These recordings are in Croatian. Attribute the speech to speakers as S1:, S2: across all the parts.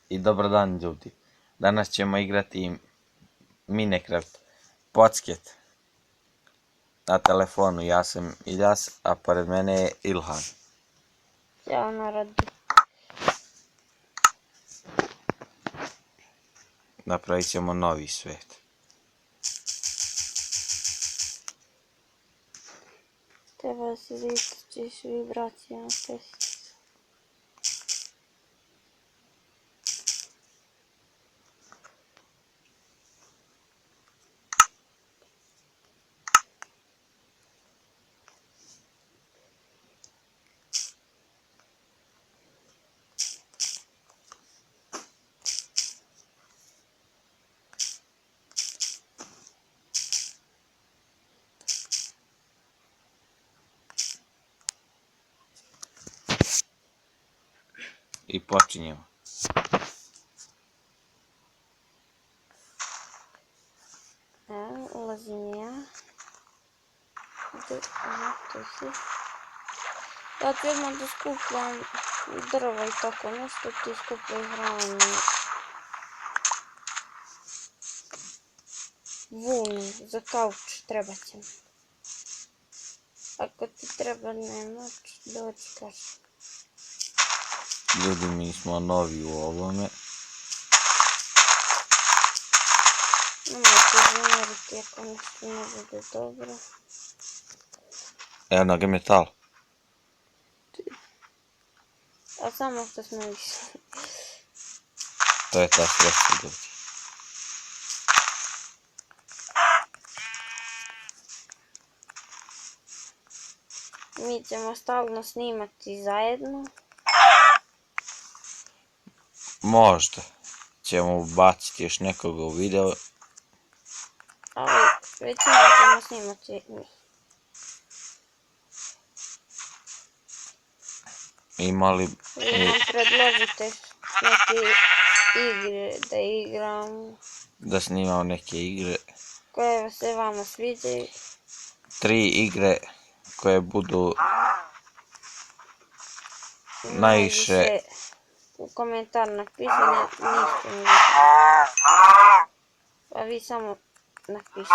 S1: I dobar dan ljudi. Danas ćemo igrati Minecraft Pocket na telefonu. Ja sam Iljas, a pored mene je Ilhan.
S2: Ćao narod.
S1: Napravit ćemo novi svet.
S2: Treba se da isključiš vibracije na test.
S1: I počinjemo.
S2: Evo, ulazim ja. Tu si. Ja ću odmah da skupljam drva i tako nešto, ti skupljaj hranu. Vun za kauč treba će. Ako ti treba nemač, dođi kaži.
S1: Ljudi, mi smo novi u ovome.
S2: Nemojte zameriti ako nešto ne bude dobro.
S1: Evo nam ga metal.
S2: A samo što smo više.
S1: To je ta sreća ljudi.
S2: Mi ćemo stalno snimati zajedno.
S1: Možda ćemo ubaciti još nekoga u video.
S2: Ali većinu ćemo snimati mi.
S1: Imali...
S2: Vi nam predložite neke igre da igram.
S1: Da snimamo neke igre.
S2: Koje se vama sviđaju.
S1: 3 igre koje budu najviše
S2: u komentar napisane, ništa mi. Pa vi samo napišite.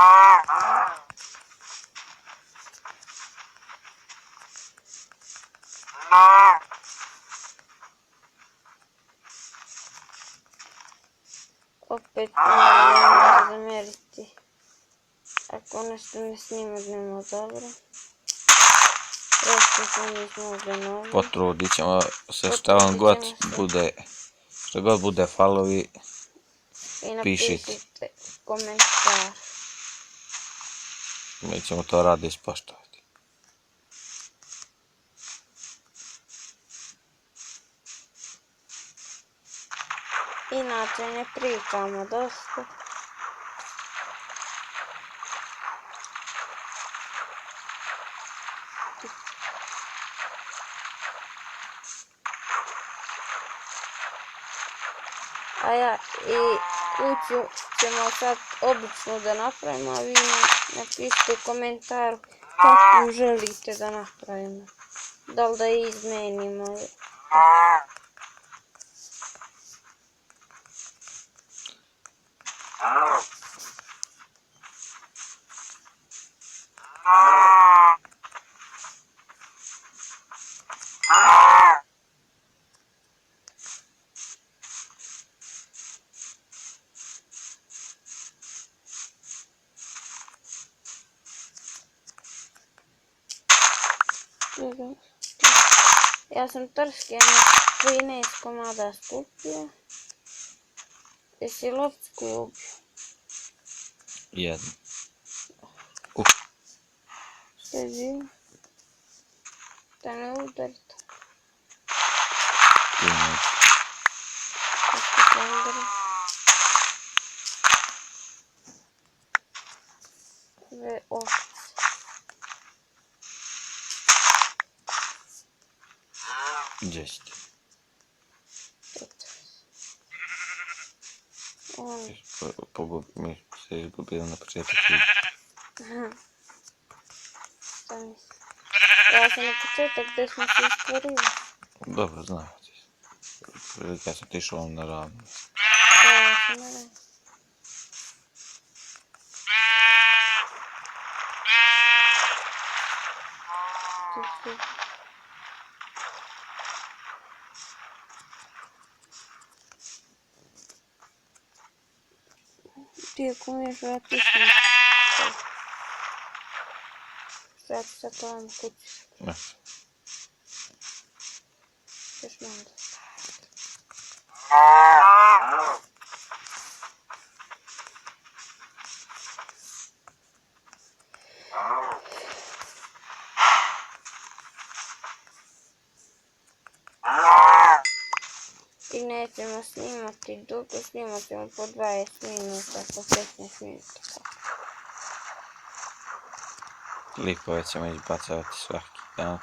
S2: Opet nemojte zameriti ako nešto ne snimamo dobro. Prosto se nismo ovdje novi.
S1: Potrudit ćemo se šta god bude falovi.
S2: I napišite komentar.
S1: Mi ćemo to rado ispoštovati.
S2: Inače ne pričamo dosta. A ja i kuću ćemo sad obično da napravimo, a vi napišite u komentaru kako želite da napravimo. Da li da je izmenimo. Ja sam trske na 13 komada skupio. Jesi lovcu ubio?
S1: Jedno.
S2: Što je bilo? Da ne udarite. Sve ovce.
S1: Gdje ste? Mi se izgubili na početak.
S2: Ja sam na početak gdje smo se istvorili.
S1: Dobro, znamo ti. Prilike sam otišao na ravno.
S2: Ja sam na ravno. Tu. Ti ako umiješ vrati snimiti. Sad ću sad ovom kući.
S1: Ne.
S2: Još malo da i nećemo snimati dugo, snimat ćemo po 20 minuta, po 15 minuta.
S1: Klipove ćemo izbacavati svaki dan.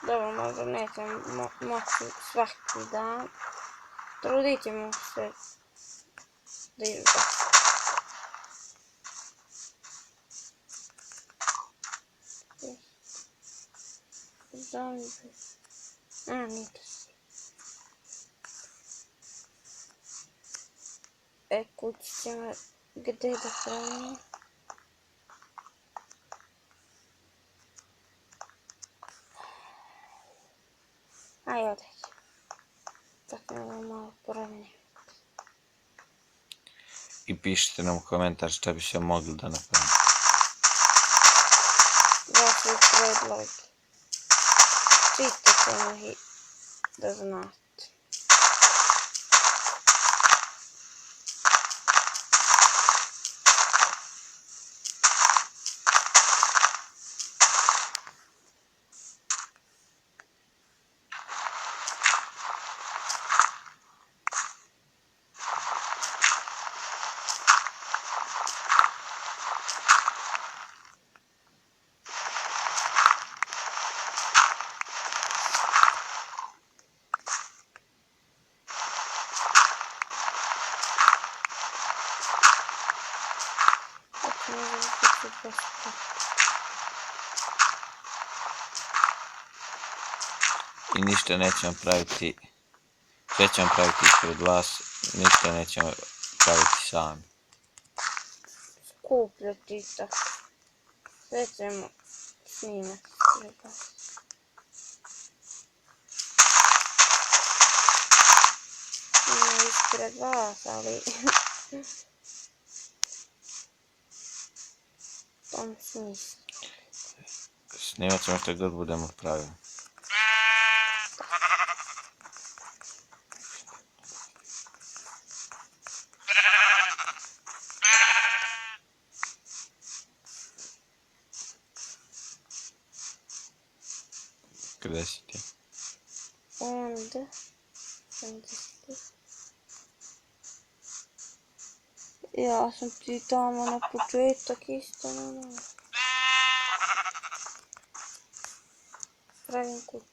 S2: Dobro, možda nećemo moći svaki dan. Trudit ćemo se da izbacimo. Zombi. Nije to sve. Kući ćemo gdje da pravimo. Ajde, odeći. Tako je malo poravnije.
S1: I pišite nam u komentar šta bi se mogli da napravimo.
S2: Vaše predloge. Čitajte ih da znate.
S1: I ništa nećemo praviti, sve ćemo praviti ispred vas, ništa nećemo praviti sami.
S2: Skupljati tako. Sve ćemo snimati ispred vas. Nije ispred vas, ali u tom smislu.
S1: Snimat ćemo što god budemo pravili. Gdje si ti?
S2: Onda ja sam ti tamo na početak isto na pravim kuću.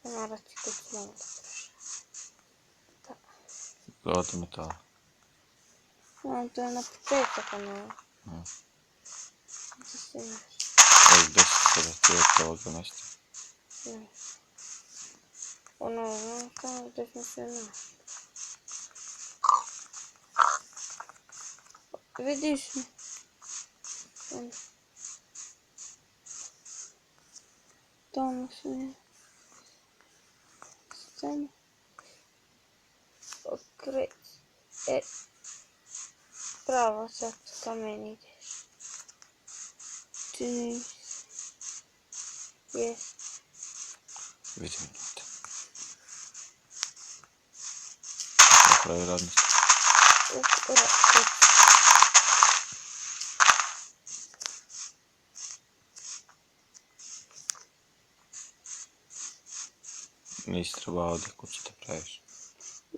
S2: Morat ću kući malo da prošla.
S1: Gotovo to.
S2: To je na početak kanala.
S1: Gdje si sada ti od ovoga mjesta?
S2: Ono, tamo gdje smo se našli. Vidiš mi? Tamo se scena. Okreći. Pravo sad ka meni ideš. Čini se. Jes.
S1: Vidim minuta. Napravi radnost. Nisi trebao ovdje kući da praviš.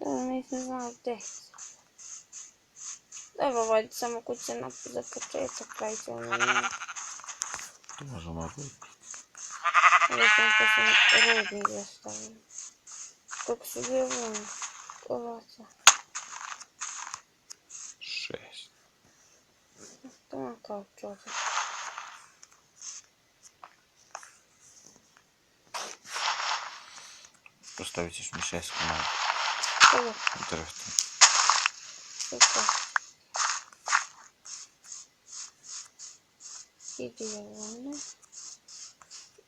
S2: Da, nisam znala gdje sam. Evo valjda samo kuće za početak, kraj ćemo mijenjati.
S1: To možemo biti.
S2: Ovo sam ko sam rudnik zastavila. Kako si bio vojnik? Ovaca.
S1: 6.
S2: To je kao čovjek.
S1: Postavit ćeš mi 6 komada.
S2: Ovo,
S1: Drveta.
S2: super. I dijelone.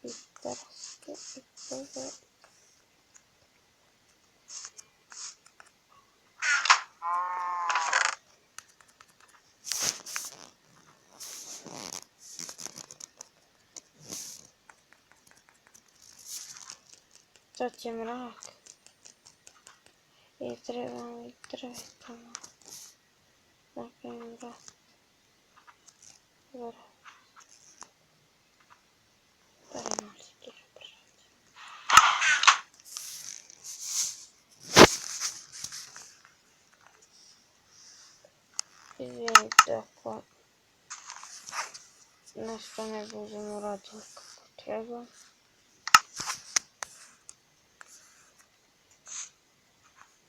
S2: I traske. I prve. Sad će mrak. I treba mi drveta. Napravim vrat. Vrat. Barem se tu zapršati. Izvinite ako nešto ne budem uradila kako treba.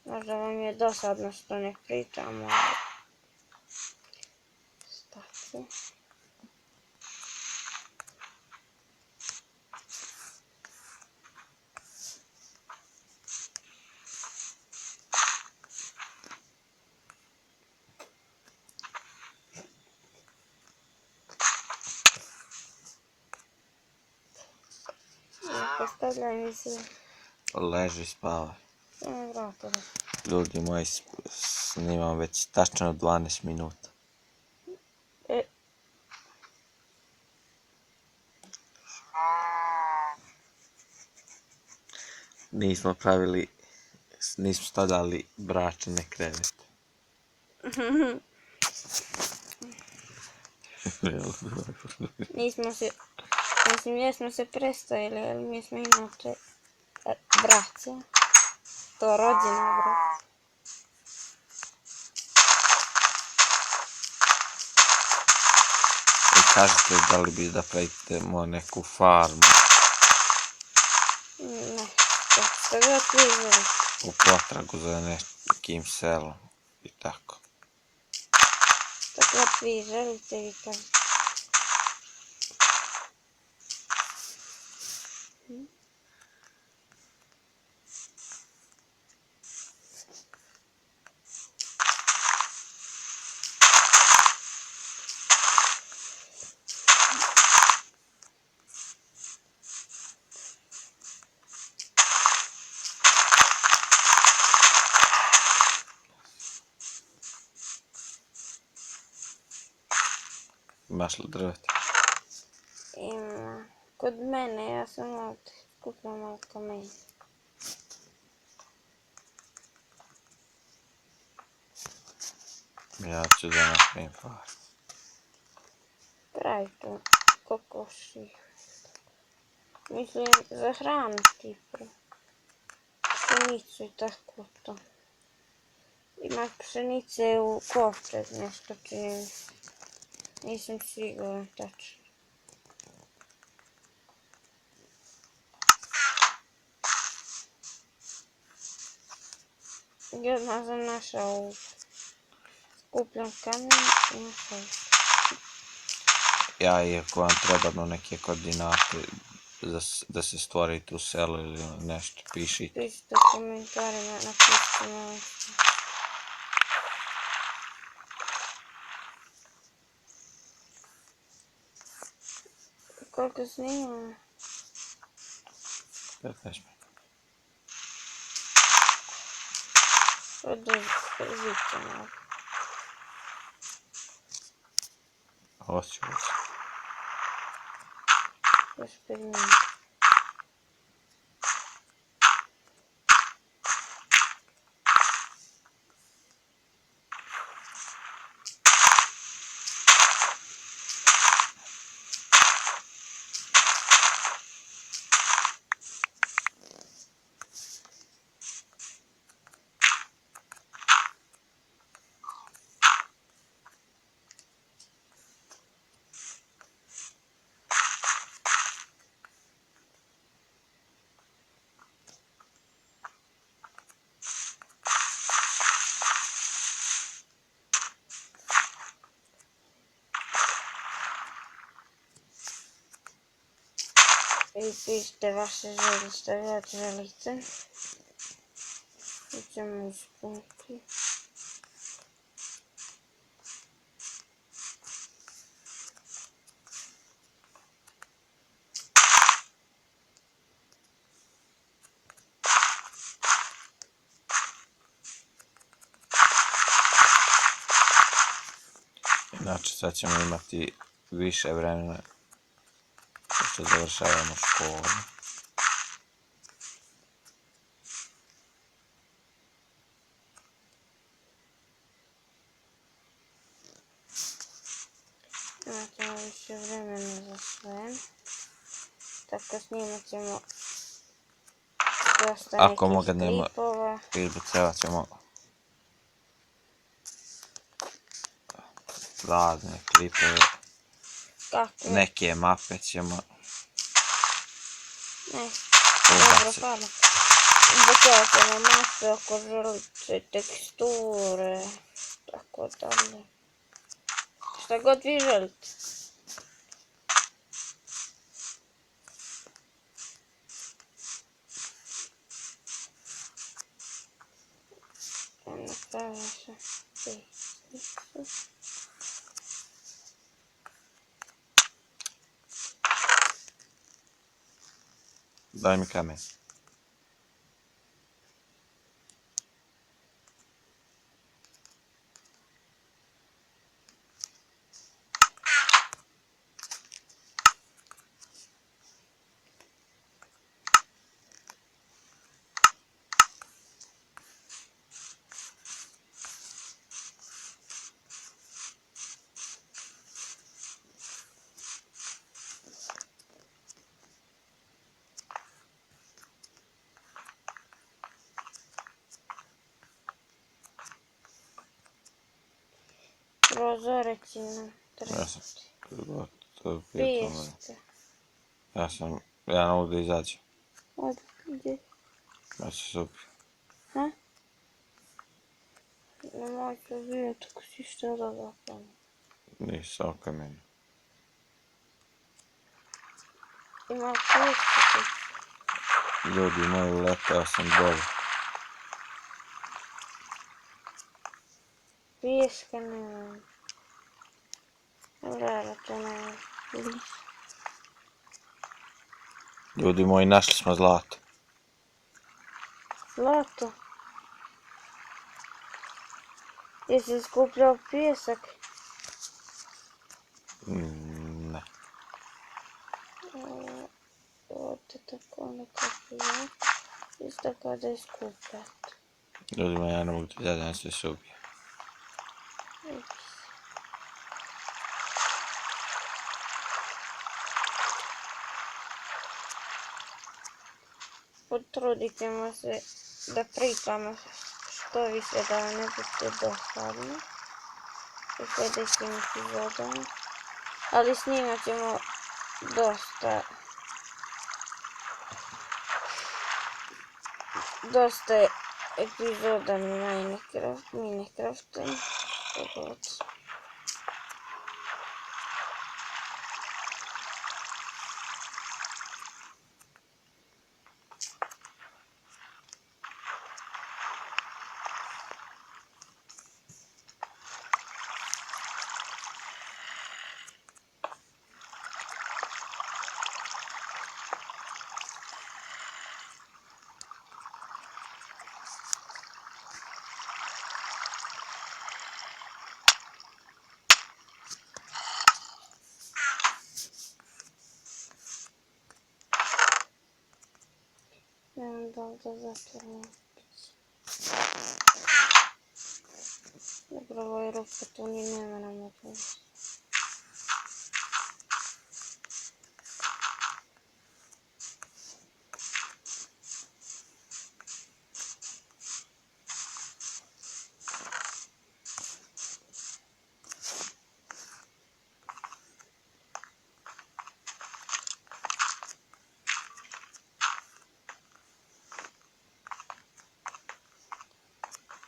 S2: Možda vam je dosadno što ne pričam, ali stati. Postavljaj mi se.
S1: Leži, spavaj.
S2: Samo vrata da.
S1: Ljudi moji, snimam već tačno 12 minuta. Nismo stavljali bračne krevete.
S2: Nismo se, mislim jesmo se prestajali, ali mi smo inače braća. To rođena braća.
S1: I kažete da li bi da pravite neku farmu
S2: Ne, što god vi želite.
S1: u potragu za nekim selom i tako.
S2: Što god vi želite, vi kažete.
S1: Imaš li drveta?
S2: Ima. Kod mene, ja sam ovdje skupila malo kamenja.
S1: Ja ću da napravim farmu.
S2: Pravi to kokoši. Mislim, za hranu tipro. Pšenicu i tako to. Ima pšenice u kovčeg nešto čini. Nisam siguran tačno. Jedno sam našao u skupljam kamen i našao.
S1: Ja, iako vam trebano neke koordinate da se stvori tu selo ili nešto, pišite.
S2: Pišite u komentarima, napišite malo što. Koliko snimamo?
S1: 15 minuta.
S2: Održite malo.
S1: Hoću.
S2: Još 5 minuta. I pišite vaše želje što god želite. I ćemo ispuniti.
S1: Znači sad ćemo imati više vremena pošto završavamo školu.
S2: Imat više vremena za sve. Tako snimat ćemo dosta
S1: Ako
S2: nekih
S1: mogadnemo
S2: klipova.
S1: izbacivat ćemo razne klipove,
S2: Kako?
S1: neke mape ćemo
S2: Ne. Dobro,
S1: ubaciti.
S2: hvala. Ubacovat ćemo mape ako želite, teksture, tako dalje. Šta god vi želite. Napravim se pisnicu.
S1: Daj mi kamen.
S2: Prozorec nam treba.
S1: Ja sam to
S2: Pijeste.
S1: ja ne mogu da izađem.
S2: Gdje?
S1: Ja se supi.
S2: Ha? Nemojte vidjeti ako si šta da zapam.
S1: Nisi samo kamen.
S2: Ima pijeste.
S1: Ljudi moji, uletao sam dole.
S2: Pijeska nema. Gleda to nema.
S1: Ljudi moji, našli smo zlato.
S2: Zlato. Jesi skupljao pijesak?
S1: Ne.
S2: Ovdje tako nekako. Isto kao da iskupljate.
S1: Ljudi moji, ja ne mogu da izađem, ja se ubije.
S2: Potrudit ćemo se da pričamo što više da ne bude dosadno u sljedećim epizodama. Ali snimat ćemo dosta epizoda Minecrafta. Ne znam da li da zatvorim. Dobro, ovo je rupa, tu ni nema nam odmah.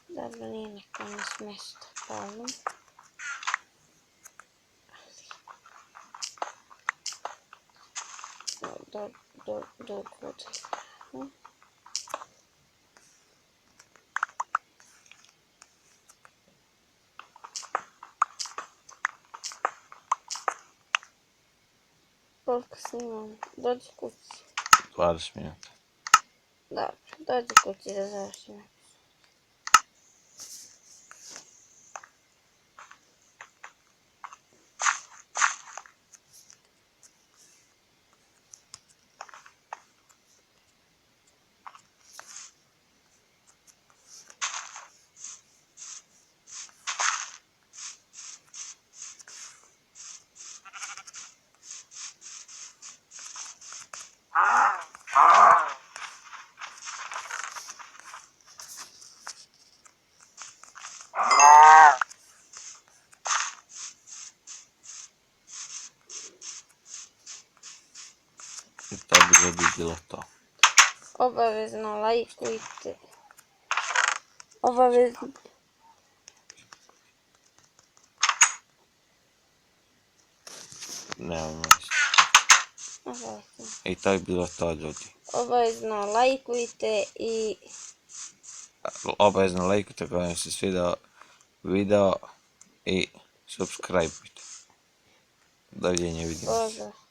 S2: Dobro, nije neka mi smesta palim. dogode. Koliko snimam? Dođi kući.
S1: 20 minuta.
S2: Dobro, dođi kući da završimo.
S1: I to bi bilo to.
S2: Obavezno lajkujte. Obavezno.
S1: Nemam
S2: Obavezno.
S1: I to je bilo to, ljudi.
S2: Obavezno lajkujte i
S1: Obavezno lajkujte ako vam se svidao video i subscribeujte. Doviđenja, vidimo se.
S2: pozdrav.